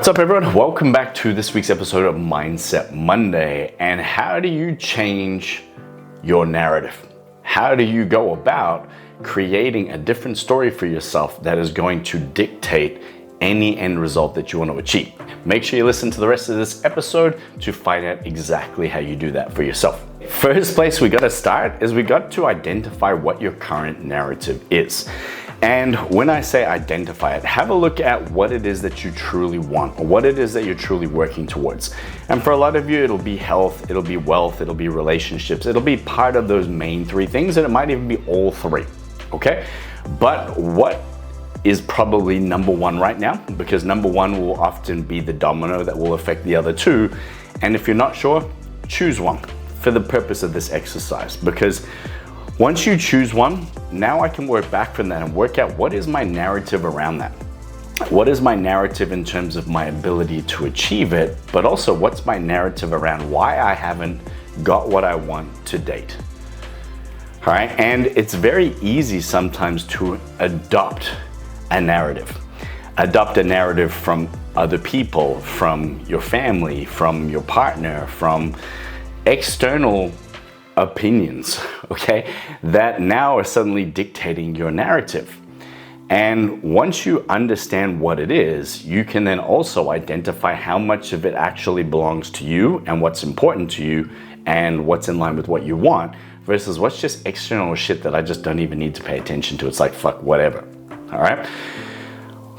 What's up, everyone? Welcome back to this week's episode of Mindset Monday. And how do you change your narrative? How do you go about creating a different story for yourself that is going to dictate any end result that you want to achieve? Make sure you listen to the rest of this episode to find out exactly how you do that for yourself. First place we got to start is we got to identify what your current narrative is. And when I say identify it, have a look at what it is that you truly want, or what it is that you're truly working towards. And for a lot of you, it'll be health, it'll be wealth, it'll be relationships, it'll be part of those main three things, and it might even be all three, okay? But what is probably number one right now? Because number one will often be the domino that will affect the other two. And if you're not sure, choose one for the purpose of this exercise, because once you choose one, now I can work back from that and work out what is my narrative around that. What is my narrative in terms of my ability to achieve it, but also what's my narrative around why I haven't got what I want to date. All right, and it's very easy sometimes to adopt a narrative. Adopt a narrative from other people, from your family, from your partner, from external opinions, okay, that now are suddenly dictating your narrative. And once you understand what it is, you can then also identify how much of it actually belongs to you and what's important to you and what's in line with what you want versus what's just external shit that I just don't even need to pay attention to. It's like, fuck, whatever. All right.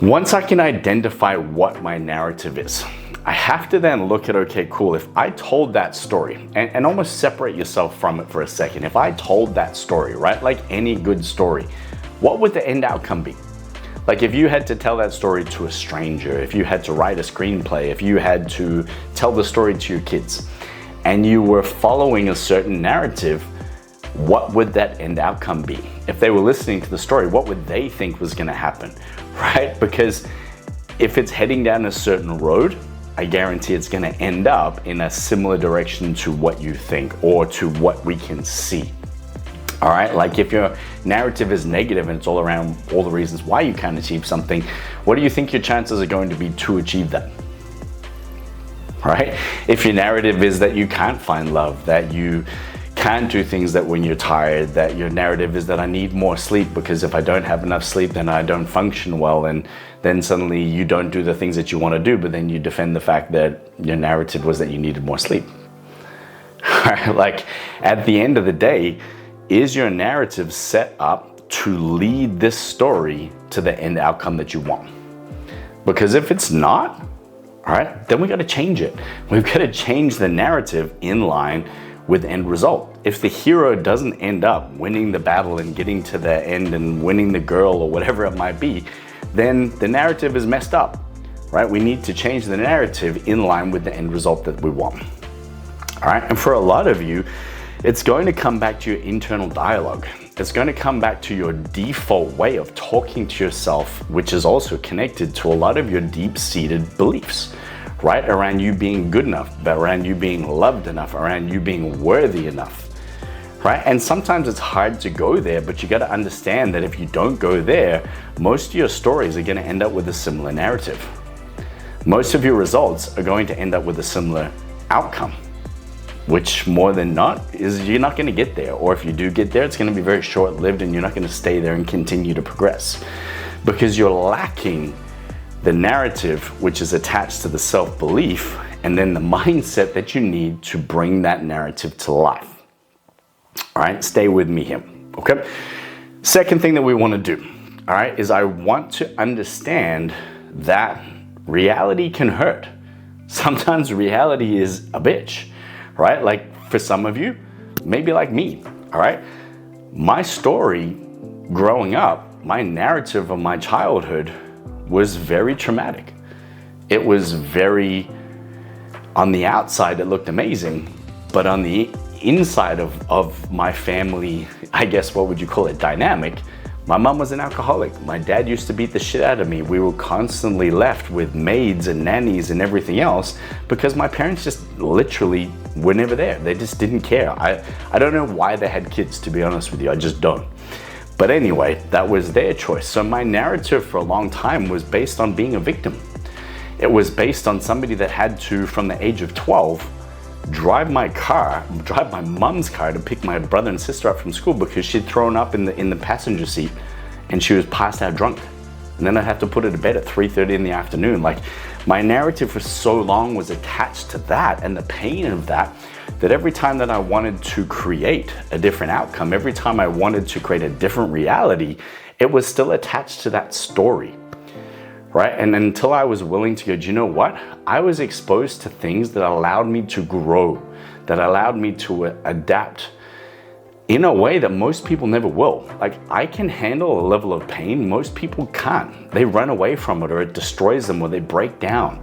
Once I can identify what my narrative is, I have to then look at, okay, cool, if I told that story, and almost separate yourself from it for a second. If I told that story, right, like any good story, what would the end outcome be? Like if you had to tell that story to a stranger, if you had to write a screenplay, if you had to tell the story to your kids, and you were following a certain narrative, what would that end outcome be? If they were listening to the story, what would they think was gonna happen, right? Because if it's heading down a certain road, I guarantee it's gonna end up in a similar direction to what you think or to what we can see. All right, like if your narrative is negative and it's all around all the reasons why you can't achieve something, what do you think your chances are going to be to achieve that? Right? If your narrative is that you can't find love, that you can't do things that when you're tired, that your narrative is that I need more sleep because if I don't have enough sleep, then I don't function well. And then suddenly you don't do the things that you want to do, but then you defend the fact that your narrative was that you needed more sleep. Like at the end of the day, is your narrative set up to lead this story to the end outcome that you want? Because if it's not, all right, then we got to change it. We've got to change the narrative in line with the end result. If the hero doesn't end up winning the battle and getting to the end and winning the girl or whatever it might be, then the narrative is messed up, right? We need to change the narrative in line with the end result that we want. All right, and for a lot of you, it's going to come back to your internal dialogue. It's going to come back to your default way of talking to yourself, which is also connected to a lot of your deep-seated beliefs, right? Around you being good enough, around you being loved enough, around you being worthy enough, right? And sometimes it's hard to go there, but you got to understand that if you don't go there, most of your stories are going to end up with a similar narrative. Most of your results are going to end up with a similar outcome, which more than not is you're not going to get there. Or if you do get there, it's going to be very short-lived and you're not going to stay there and continue to progress because you're lacking the narrative, which is attached to the self-belief and then the mindset that you need to bring that narrative to life. All right, stay with me here, okay? Second thing that we want to do, all right, is I want to understand that reality can hurt. Sometimes reality is a bitch, right? Like for some of you, maybe like me, all right? My story growing up, my narrative of my childhood was very traumatic. It was very, on the outside, it looked amazing, but on the inside of my family, I guess, what would you call it, dynamic, my mom was an alcoholic. My dad used to beat the shit out of me. We were constantly left with maids and nannies and everything else because my parents just literally were never there. They just didn't care. I don't know why they had kids, to be honest with you. I just don't. But anyway, that was their choice. So my narrative for a long time was based on being a victim. It was based on somebody that had to, from the age of 12, drive my mom's car to pick my brother and sister up from school because she'd thrown up in the passenger seat and she was passed out drunk. And then I'd have to put her to bed at 3:30 in the afternoon. Like, my narrative for so long was attached to that and the pain of that every time that I wanted to create a different outcome, every time I wanted to create a different reality, it was still attached to that story, right? And until I was willing to go, do you know what? I was exposed to things that allowed me to grow, that allowed me to adapt in a way that most people never will. Like, I can handle a level of pain most people can't. They run away from it, or it destroys them, or they break down.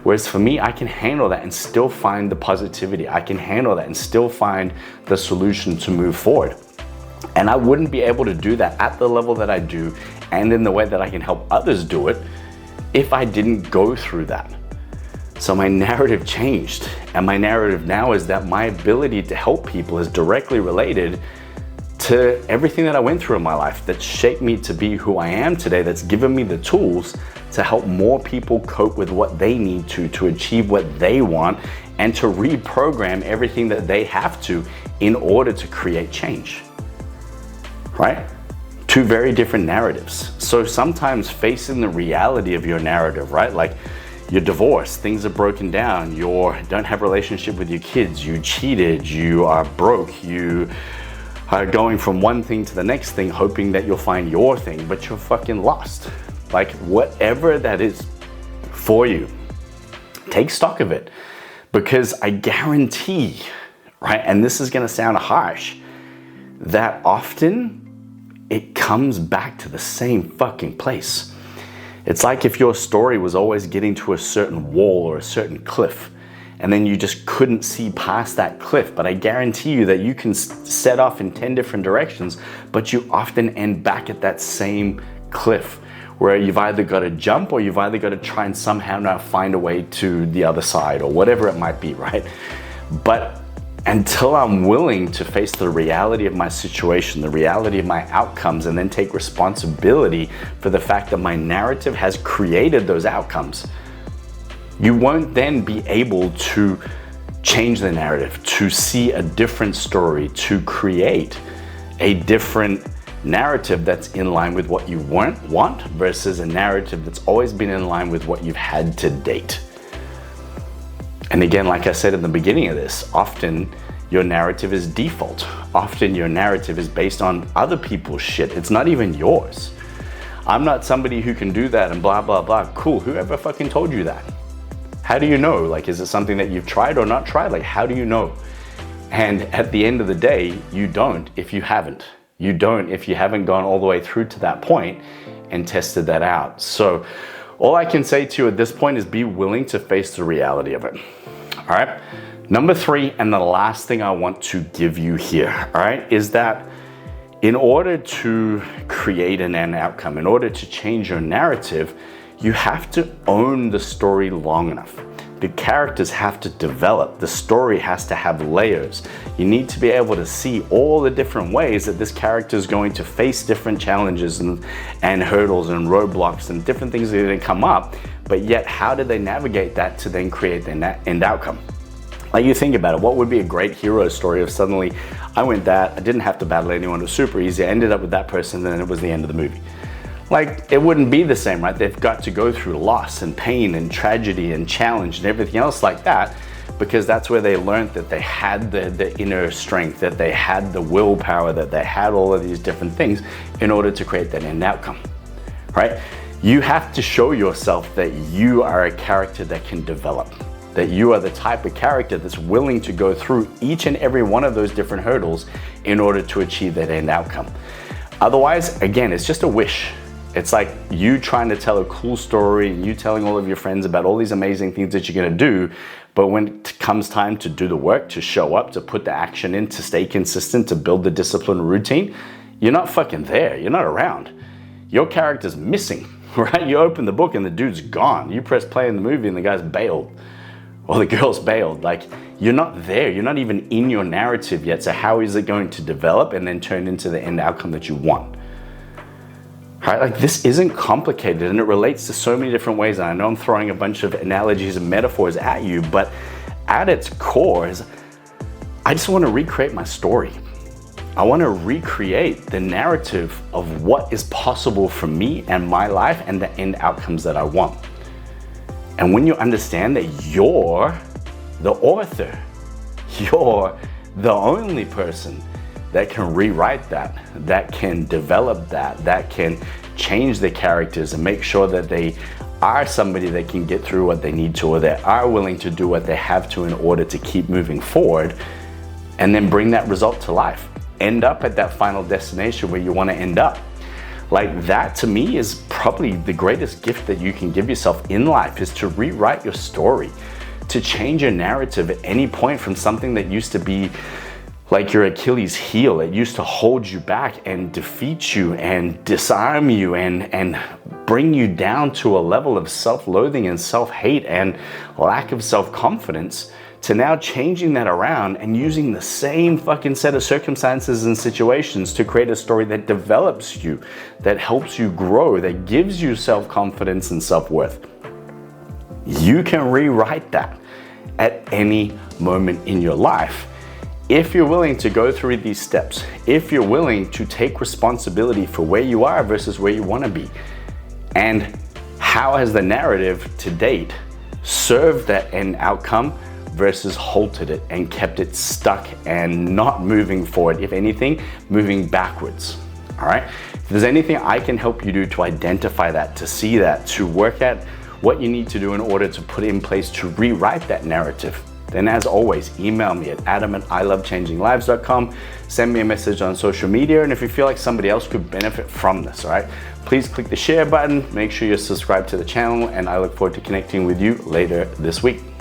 Whereas for me, I can handle that and still find the positivity. I can handle that and still find the solution to move forward. And I wouldn't be able to do that at the level that I do and in the way that I can help others do it if I didn't go through that. So my narrative changed, and my narrative now is that my ability to help people is directly related to everything that I went through in my life that shaped me to be who I am today, that's given me the tools to help more people cope with what they need to achieve what they want, and to reprogram everything that they have to in order to create change, right? Two very different narratives. So sometimes facing the reality of your narrative, right? Like, you're divorced, things are broken down, you don't have a relationship with your kids, you cheated, you are broke, you are going from one thing to the next thing, hoping that you'll find your thing, but you're fucking lost. Like, whatever that is for you, take stock of it, because I guarantee, right, and this is gonna sound harsh, that often it comes back to the same fucking place. It's like if your story was always getting to a certain wall or a certain cliff, and then you just couldn't see past that cliff. But I guarantee you that you can set off in 10 different directions, but you often end back at that same cliff, where you've either got to jump or you've either got to try and somehow now find a way to the other side, or whatever it might be, right? But until I'm willing to face the reality of my situation, the reality of my outcomes, and then take responsibility for the fact that my narrative has created those outcomes, you won't then be able to change the narrative, to see a different story, to create a different narrative that's in line with what you want versus a narrative that's always been in line with what you've had to date. And again, like I said in the beginning of this, often your narrative is default. Often your narrative is based on other people's shit. It's not even yours. I'm not somebody who can do that and blah, blah, blah. Cool, whoever fucking told you that? How do you know? Like, is it something that you've tried or not tried? Like, how do you know? And at the end of the day, you don't if you haven't. You don't if you haven't gone all the way through to that point and tested that out. So all I can say to you at this point is be willing to face the reality of it. All right. Number 3, and the last thing I want to give you here, all right, is that in order to create an end outcome, in order to change your narrative, you have to own the story long enough. The characters have to develop. The story has to have layers. You need to be able to see all the different ways that this character is going to face different challenges and hurdles and roadblocks and different things that are going to come up, but yet how do they navigate that to then create their end outcome? Like, you think about it, what would be a great hero story if suddenly I went that, I didn't have to battle anyone, it was super easy, I ended up with that person, and then it was the end of the movie. Like, it wouldn't be the same, right? They've got to go through loss and pain and tragedy and challenge and everything else like that, because that's where they learned that they had the inner strength, that they had the willpower, that they had all of these different things in order to create that end outcome, right? You have to show yourself that you are a character that can develop, that you are the type of character that's willing to go through each and every one of those different hurdles in order to achieve that end outcome. Otherwise, again, it's just a wish. It's like you trying to tell a cool story and you telling all of your friends about all these amazing things that you're gonna do, but when it comes time to do the work, to show up, to put the action in, to stay consistent, to build the discipline routine, you're not fucking there, you're not around. Your character's missing, right? You open the book and the dude's gone. You press play in the movie and the guy's bailed, or the girl's bailed. Like, you're not there, you're not even in your narrative yet, so how is it going to develop and then turn into the end outcome that you want? Right? Like, this isn't complicated, and it relates to so many different ways. And I know I'm throwing a bunch of analogies and metaphors at you, but at its core is I just want to recreate my story. I want to recreate the narrative of what is possible for me and my life and the end outcomes that I want. And when you understand that you're the author, you're the only person that can rewrite that, that can develop that, that can change the characters and make sure that they are somebody that can get through what they need to, or they are willing to do what they have to in order to keep moving forward, and then bring that result to life. End up at that final destination where you want to end up. Like, that to me is probably the greatest gift that you can give yourself in life, is to rewrite your story, to change your narrative at any point from something that used to be like your Achilles heel. It used to hold you back and defeat you and disarm you and bring you down to a level of self-loathing and self-hate and lack of self-confidence, to now changing that around and using the same fucking set of circumstances and situations to create a story that develops you, that helps you grow, that gives you self-confidence and self-worth. You can rewrite that at any moment in your life. If you're willing to go through these steps, if you're willing to take responsibility for where you are versus where you want to be, and how has the narrative to date served that end outcome versus halted it and kept it stuck and not moving forward, if anything, moving backwards. All right? If there's anything I can help you do to identify that, to see that, to work at what you need to do in order to put in place to rewrite that narrative, then as always, email me at adam@ilovechanginglives.com. Send me a message on social media, and if you feel like somebody else could benefit from this, all right, please click the share button. Make sure you're subscribed to the channel, and I look forward to connecting with you later this week.